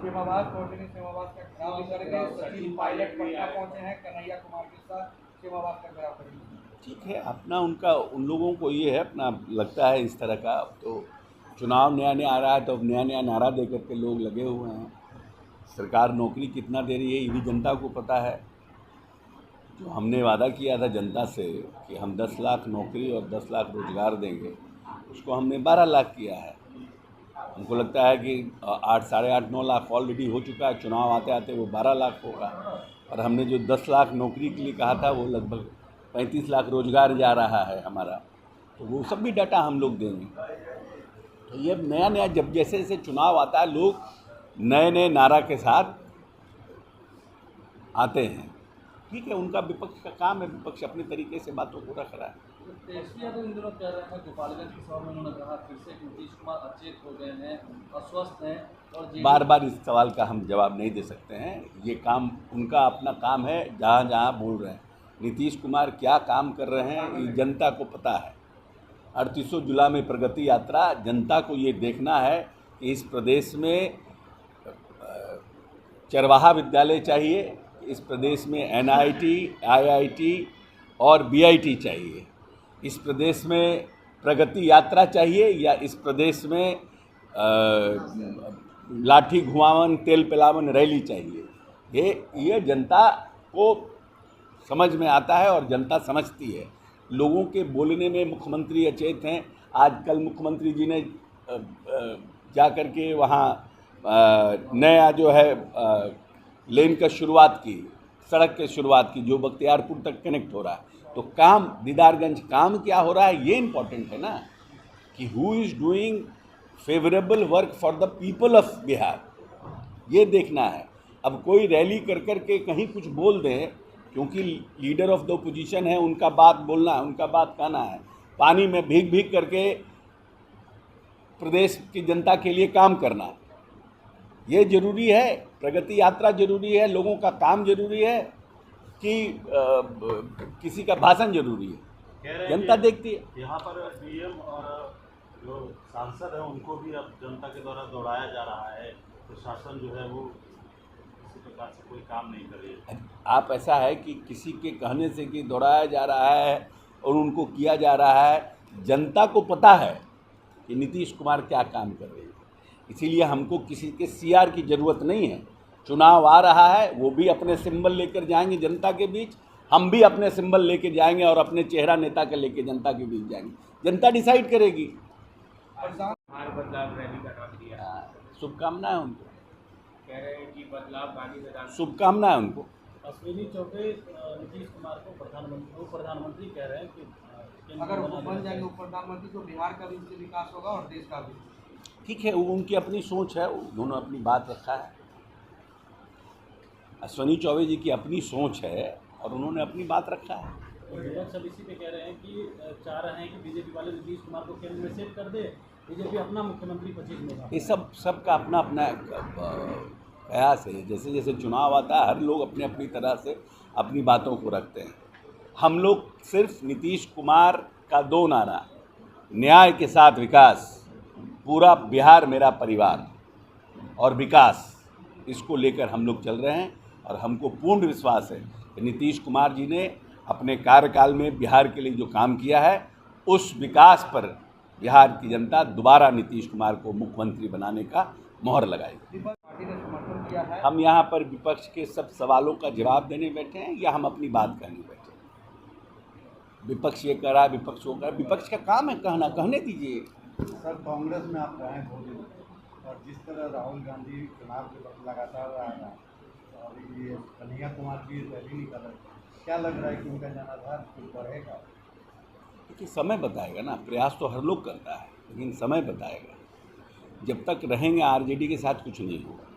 सीमावास पहुंचेंगे, सीमावास का घेराव भी करेंगे। सचिन पायलट पटना पहुंचे हैं, कन्हैया कुमार के साथ सीमावास का घेराव करेंगे। ठीक है, अपना उनका उन लोगों को ये है, अपना लगता है इस तरह का। तो चुनाव नया नया आ रहा है तो अब नया नया नारा दे करके लोग लगे हुए हैं। सरकार नौकरी कितना दे रही है ये भी जनता को पता है। जो हमने वादा किया था जनता से कि हम 10 लाख नौकरी और 10 लाख रोजगार देंगे, उसको हमने 12 लाख किया है। हमको लगता है कि 8, साढ़े 8, 9 लाख ऑलरेडी हो चुका है। चुनाव आते आते वो 12 लाख होगा। और हमने जो 10 लाख नौकरी के लिए कहा था वो लगभग 35 लाख रोजगार जा रहा है हमारा। तो वो सब भी डाटा हम लोग देंगे। तो ये नया नया जब जैसे जैसे चुनाव आता है लोग नए नए नारा के साथ आते हैं। ठीक है, उनका विपक्ष का काम है, विपक्ष अपने तरीके से बातों को रख रहा है। तेजस्वी यादव इन दिनों कह रहे हैं, गोपालगंज की सभा में उन्होंने कहा फिर से नीतीश कुमार अचेत हो गए हैं, अस्वस्थ हैं और बार बार इस सवाल का हम जवाब नहीं दे सकते हैं। ये काम उनका अपना काम है, जहाँ जहाँ बोल रहे हैं। नीतीश कुमार क्या काम कर रहे हैं ये जनता को पता है। 38 जुलाई में प्रगति यात्रा, जनता को ये देखना है कि इस प्रदेश में चरवाहा विद्यालय चाहिए, इस प्रदेश में NIT, IIT और BIT चाहिए, इस प्रदेश में प्रगति यात्रा चाहिए या इस प्रदेश में लाठी घुमावन तेल पिलावन रैली चाहिए। ये जनता को समझ में आता है और जनता समझती है। लोगों के बोलने में मुख्यमंत्री अचेत हैं। आज कल मुख्यमंत्री जी ने जा कर के वहाँ नया जो है लेन का शुरुआत की, सड़क की शुरुआत की जो बख्तियारपुर तक कनेक्ट हो रहा है। तो काम दीदारगंज काम क्या हो रहा है ये इम्पोर्टेंट है ना, कि who is doing favourable work for the people of Bihar, ये देखना है। अब कोई रैली कर कर के कहीं कुछ बोल दें, क्योंकि लीडर ऑफ द ओपोजिशन है, उनका बात बोलना है, उनका बात कहना है। पानी में भीग भीग करके प्रदेश की जनता के लिए काम करना ये जरूरी है। प्रगति यात्रा जरूरी है, लोगों का काम जरूरी है कि किसी का भाषण जरूरी है, जनता देखती है। यहाँ पर DM और जो सांसद हैं उनको भी अब जनता के द्वारा दौड़ाया जा रहा है। प्रशासन जो है वो किसी प्रकार से कोई काम नहीं कर रही है। आप ऐसा है कि किसी के कहने से कि दौड़ाया जा रहा है और उनको किया जा रहा है, जनता को पता है कि नीतीश कुमार क्या काम कर रहे हैं। इसीलिए हमको किसी के CR की ज़रूरत नहीं है। चुनाव आ रहा है, वो भी अपने सिंबल लेकर जाएंगे जनता के बीच, हम भी अपने सिंबल लेके जाएंगे और अपने चेहरा नेता का लेके जनता के बीच जाएंगे। जनता डिसाइड करेगी। बदलाव रैली का नाम दिया, शुभकामनाएं उनको, कह रहे हैं कि बदलाव गांधी मैदान। शुभकामनाएं उनको। अश्विनी चौबे नीतीश कुमार को प्रधानमंत्री कह रहे हैं कि अगर वो बन जाएंगे प्रधानमंत्री तो बिहार का भी उससे विकास होगा और देश का भी। ठीक है, वो उनकी अपनी सोच है, उन्होंने अपनी बात रखा है। अश्विनी चौबे जी की अपनी सोच है और उन्होंने अपनी बात रखा है। विपक्ष सब इसी पे कह रहे हैं कि चाह रहे हैं कि बीजेपी वाले नीतीश कुमार को केंद्र में सेट कर दे, बीजेपी अपना मुख्यमंत्री 25 में। ये सबका अपना अपना प्रयास है। जैसे जैसे चुनाव आता है हर लोग अपने अपनी तरह से अपनी बातों को रखते हैं। हम लोग सिर्फ नीतीश कुमार का 2 नारा, न्याय के साथ विकास, पूरा बिहार मेरा परिवार और विकास, इसको लेकर हम लोग चल रहे हैं। और हमको पूर्ण विश्वास है कि नीतीश कुमार जी ने अपने कार्यकाल में बिहार के लिए जो काम किया है उस विकास पर बिहार की जनता दोबारा नीतीश कुमार को मुख्यमंत्री बनाने का मोहर लगाएगी। पार्टी ने समर्थन किया है। हम यहाँ पर विपक्ष के सब सवालों का जवाब देने बैठे हैं या हम अपनी बात कहने बैठे हैं? विपक्ष ये कह रहा है, विपक्ष वो कह रहा है। विपक्ष का काम है कहना, कहने दीजिए। सर, कांग्रेस में आप रहे 2 दिन और जिस तरह राहुल गांधी चुनाव के वक्त लगातार रहा और ये कन्हैया कुमार जी रैली निकल रहे, क्या लग रहा है कि उनका जनाधार बढ़ेगा? क्योंकि समय बताएगा ना, प्रयास तो हर लोग करता है लेकिन समय बताएगा। जब तक रहेंगे RJD के साथ कुछ नहीं होगा।